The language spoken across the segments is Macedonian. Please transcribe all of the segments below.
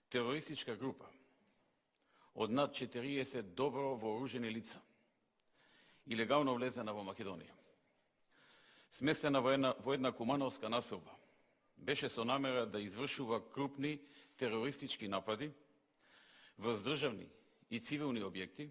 Терористичка група од над 40 добро вооружени лица илегално влезена во Македонија. Сместена во една кумановска населба, беше со намера да извршува крупни терористички напади врз државни и цивилни објекти,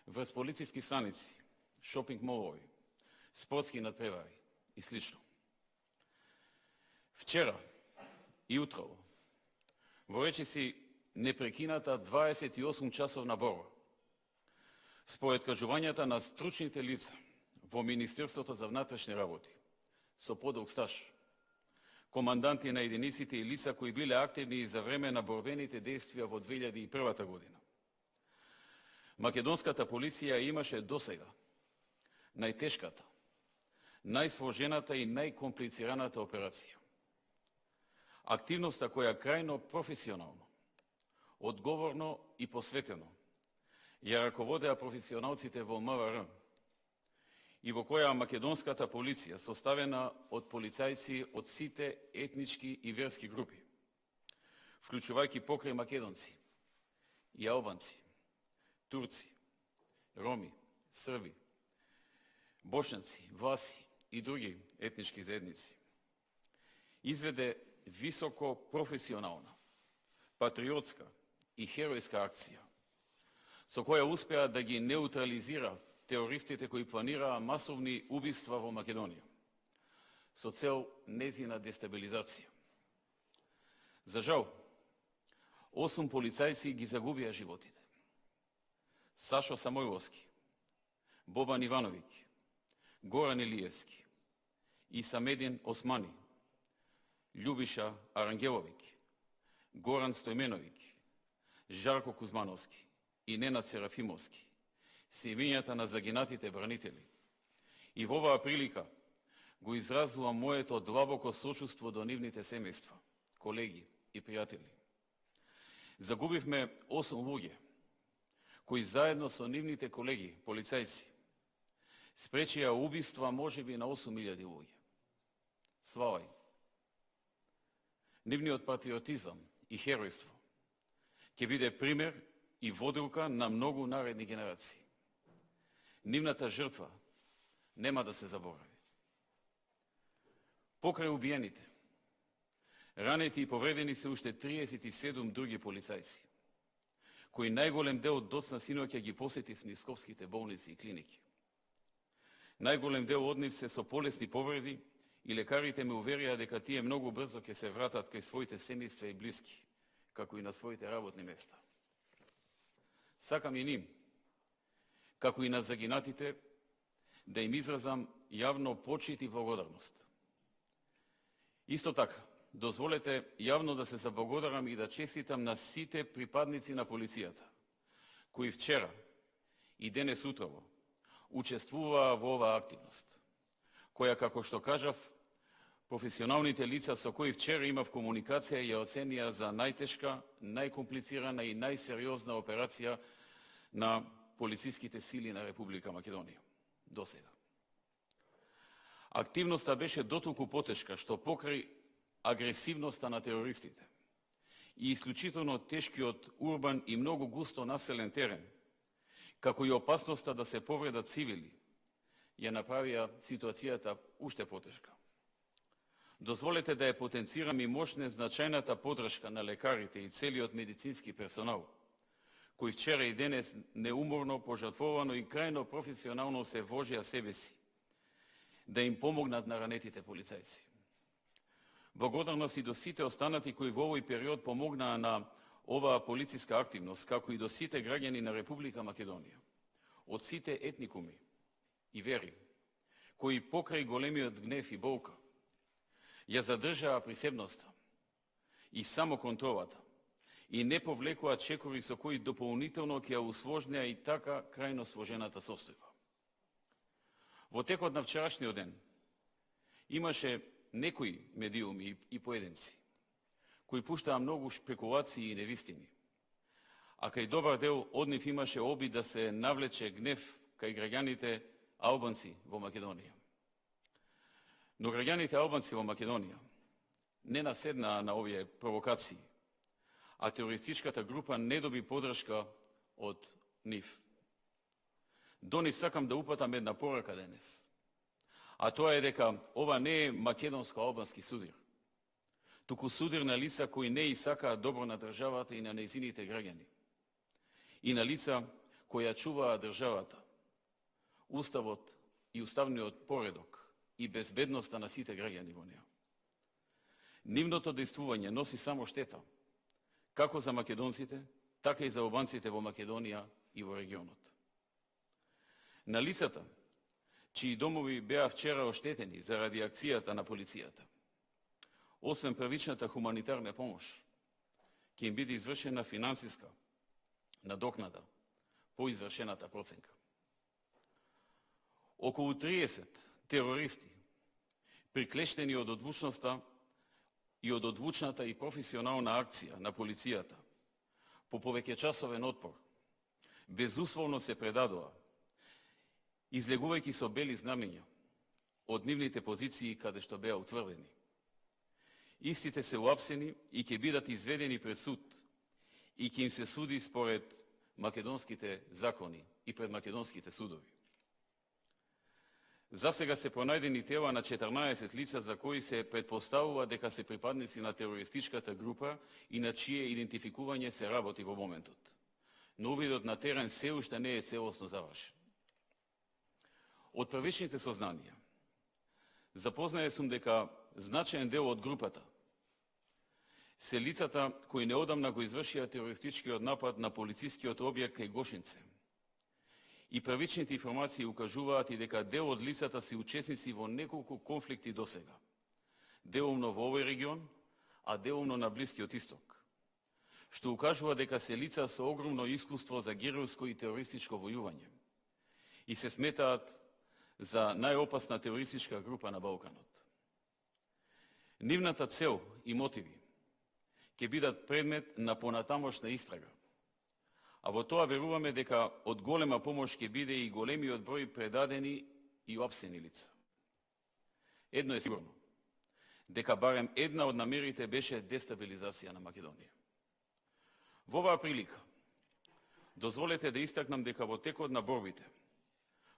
врз полициски станици, шопинг молови, спортски надпревари и слично. Вчера и утрово, во речиси непрекината 28 часовна борба, според кажувањата на стручните лица во Министерството за внатрешни работи, со подолг стаж, команданти на единиците и лица кои биле активни и за време на борбените действија во 2001 година. Македонската полиција имаше досега најтешката, најсложената и најкомплицираната операција. Активноста која крајно професионално, одговорно и посветено ја раководеа професионалците во МВР и во која македонската полиција, составена од полицајци од сите етнички и верски групи, вклучувајќи покрај македонци и албанци, турци, роми, срби, бошњаци, власи и други етнички заедници, изведе високо професионална, патриотска и херојска акција, со која успеа да ги неутрализира терористите кои планираа масовни убиства во Македонија, со цел незина дестабилизација. За жал, 8 полицајци ги загубија животите. Сашо Самојловски, Бобан Ивановиќ, Горан Илиевски, Исамедин Османи, Љубиша Арангеловиќ, Горан Стојменовиќ, Жарко Кузмановски и Ненад Серафимовски се имињата на загинатите бранители. И во оваа прилика го изразувам моето длабоко сочувство до нивните семејства, колеги и пријатели. Загубивме 8 луѓе, кои заедно со нивните колеги, полицајци, спречија убиства можеби на 8000 луѓе. Слава им. Нивниот патриотизам и херојство ќе биде пример и водилка на многу наредни генерации. Нивната жртва нема да се заборави. Покрај убиените, ранети и повредени се уште 37 други полицајци, кои најголем дел од доцна синоќа ги посетив низ скопските болници и клиники. Најголем дел од нив се со полесни повреди и лекарите ме уверија дека тие многу брзо ќе се вратат кај своите семејства и блиски, како и на своите работни места. Сакам и ним, како и на загинатите, да им изразам јавно почит и благодарност. Исто така, дозволете јавно да се заблагодарам и да честитам на сите припадници на полицијата, кои вчера и денес утрово учествуваа во оваа активност, која, како што кажав, професионалните лица со кои вчера имав комуникација ја оценија за најтешка, најкомплицирана и најсериозна операција на полициските сили на Република Македонија до сега. Активноста беше дотолку потешка што покрај агресивноста на терористите и исклучително тешкиот урбан и многу густо населен терен, како и опасноста да се повредат цивили, ја направија ситуацијата уште потешка. Дозволете да ја потенцирам и мощне значајната подршка на лекарите и целиот медицински персонал, кои вчера и денес неуморно, пожртвовано и крајно професионално се вложија себе си, да им помогнат на ранетите полицајци. Благодарност и до сите останати кои во овој период помогнаа на оваа полициска активност, како и до сите граѓани на Република Македонија, од сите етникуми и вери, кои покрај големиот гнев и болка ја задржаа присебноста и самоконтролата и не повлекоа чекори со кои дополнително ќе ја усложнеа и така крајно сложената состојба. Во текот на вчерашниот ден имаше некои медиуми и поединци кои пуштаа многу шпекулации и невистини, а кај добар дел од нив имаше обид да се навлече гнев кај граѓаните албанци во Македонија. Но граѓаните албанци во Македонија не наседнаа на овие провокации, а терористичката група не доби подршка од нив. До нив сакам да упатам една порака денес. А тоа е дека ова не е македонско-албански судир, туку судир на лица кои не и сакаат добро на државата и на нејзините граѓани. И на лица кои ја чуваат државата, уставот и уставниот поредок и безбедноста на сите граѓани во неа. Нивното действување носи само штета, како за македонците, така и за албанците во Македонија и во регионот. На лицата, чии домови беа вчера оштетени заради акцијата на полицијата, освен првичната хуманитарна помош, ќе им биде извршена финансиска надокнада по извршената проценка. Околу 30 терористи, приклештени од одвучноста и од одвучната и професионална акција на полицијата, по повеќе часовен отпор, безусловно се предадоа, излегувајќи со бели знамења од нивните позиции каде што беа утврдени. Истите се уапсени и ќе бидат изведени пред суд и ќе им се суди според македонските закони и пред македонските судови. Засега се пронајдени тела на 14 лица за кои се предпоставува дека се припадници на терористичката група и на чие идентификување се работи во моментот. Но увидот на терен се уште не е целосно завршен. Од првичните сознанија запознаje сум дека значаен дел од групата се лицата кои неодамна го извршија терористичкиот напад на полицискиот објект кај Гошинце. И првичните информации укажуваат и дека дел од лицата се учесници во неколку конфликти досега. Делумно во овој регион, а делумно на Блискиот Исток. Што укажува дека се лица со огромно искуство за геројско и терористичко војување. И се сметаат за најопасна терористичка група на Балканот. Нивната цел и мотиви ќе бидат предмет на понатамошна истрага, а во тоа веруваме дека од голема помош ќе биде и големиот број предадени и опсени лица. Едно е сигурно, дека барем една од намерите беше дестабилизација на Македонија. Во оваа прилика, дозволете да истакнам дека во текот на борбите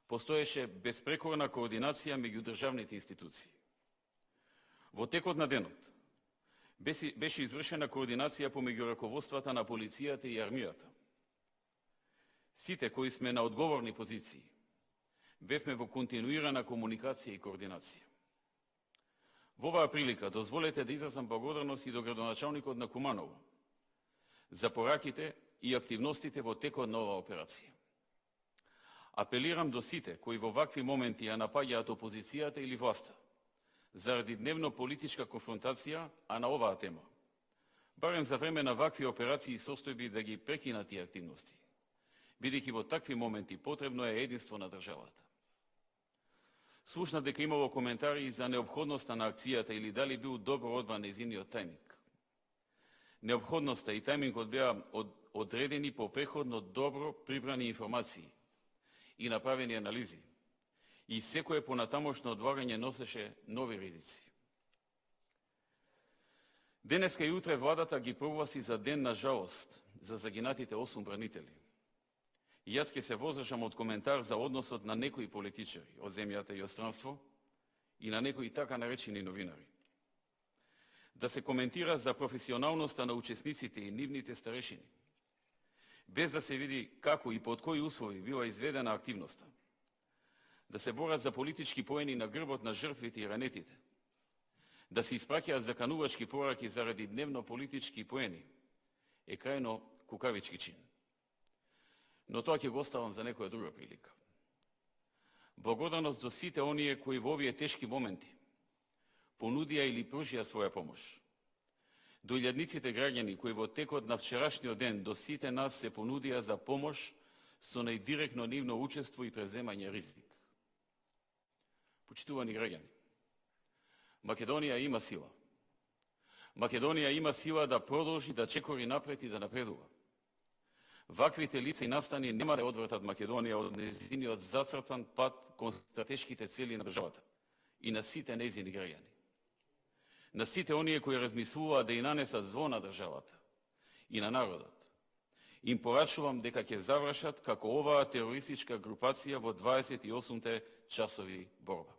постоеше безпрекорна координација меѓу државните институции. Во текот на денот беше извршена координација помеѓу раководствата на полицијата и армијата. Сите кои сме на одговорни позиции бевме во континуирана комуникација и координација. Во оваа прилика дозволете да изразам благодарност и до градоначалникот на Куманово за пораките и активностите во текот на оваа операција. Апелирам до сите кои во вакви моменти ја напаѓаат опозицијата или власта заради дневно политичка конфронтација, а на оваа тема, барем за време на вакви операции и состојби да ги прекинат тие активности, бидејќи во такви моменти потребно е единство на државата. Слушнав дека имало коментари за неопходноста на акцијата или дали бил добро одбран нејзиниот тајминг. Неопходноста и тајмингот беа одредени по преходно добро прибрани информации и направени анализи, и секое понатамошно одлагање носеше нови ризици. Денеска и утре владата ги прогласи за ден на жалост за загинатите 8 бранители. И јас ќе се возражам од коментар за односот на некои политичари од земјата и од странство и на некои така наречени новинари. Да се коментира за професионалноста на учесниците и нивните старешини, без да се види како и под кои услови била изведена активноста. Да се борат за политички поени на грбот на жртвите и ранетите. Да се испраќаат заканувачки пораки заради дневно политички поени е крајно кукавички чин. Но тоа ќе го оставам за некоја друга прилика. Благодарност до сите оние кои во овие тешки моменти понудија или пружија своја помош. До илјадниците граѓани кои во текот на вчерашниот ден до сите нас се понудија за помош со најдиректно нивно учество и превземање ризик. Почитувани граѓани, Македонија има сила. Македонија има сила да продолжи да чекори напред и да напредува. Ваквите лица и настани нема да одвратат Македонија од нејзиниот зацртан пат кон стратешките цели на државата и на сите нејзини граѓани. На сите оние кои размислуваат да и нанесат зло на државата и на народот. Им порачувам дека ќе завршат како оваа терористичка групација во 28 часови борба.